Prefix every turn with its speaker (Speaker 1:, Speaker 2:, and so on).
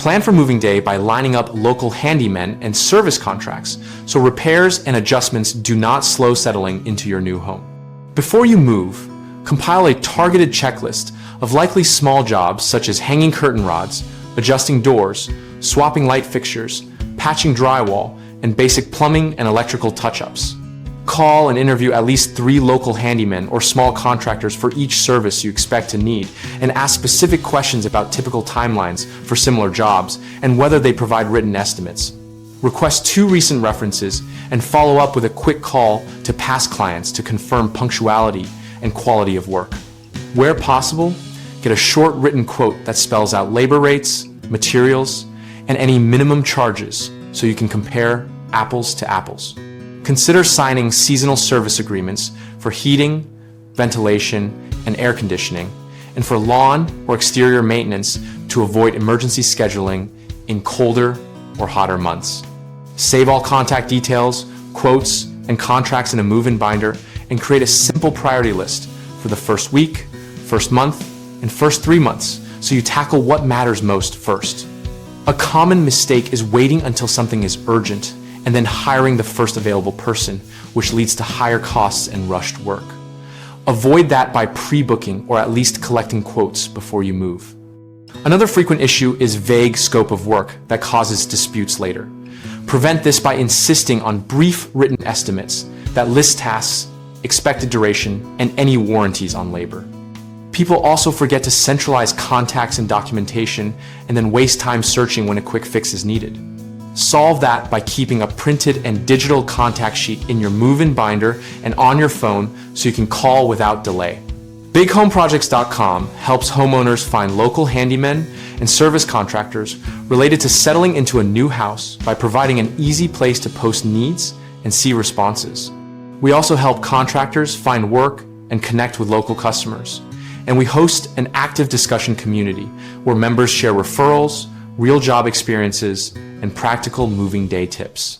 Speaker 1: Plan for moving day by lining up local handymen and service contracts so repairs and adjustments do not slow settling into your new home. Before you move, compile a targeted checklist of likely small jobs such as hanging curtain rods, adjusting doors, swapping light fixtures, patching drywall, and basic plumbing and electrical touch-ups. Call and interview at least 3 local handymen or small contractors for each service you expect to need, and ask specific questions about typical timelines for similar jobs and whether they provide written estimates. Request 2 recent references and follow up with a quick call to past clients to confirm punctuality and quality of work. Where possible, get a short written quote that spells out labor rates, materials, and any minimum charges so you can compare apples to apples. Consider signing seasonal service agreements for heating, ventilation, and air conditioning, and for lawn or exterior maintenance to avoid emergency scheduling in colder or hotter months. Save all contact details, quotes, and contracts in a move-in binder and create a simple priority list for the first week, first month, and first 3 months so you tackle what matters most first. A common mistake is waiting until something is urgent and then hiring the first available person, which leads to higher costs and rushed work. Avoid that by pre-booking or at least collecting quotes before you move. Another frequent issue is vague scope of work that causes disputes later. Prevent this by insisting on brief written estimates that list tasks, expected duration, and any warranties on labor. People also forget to centralize contacts and documentation and then waste time searching when a quick fix is needed. Solve that by keeping a printed and digital contact sheet in your move-in binder and on your phone so you can call without delay. BigHomeProjects.com helps homeowners find local handymen and service contractors related to settling into a new house by providing an easy place to post needs and see responses. We also help contractors find work and connect with local customers. And we host an active discussion community where members share referrals, real job experiences, and practical moving day tips.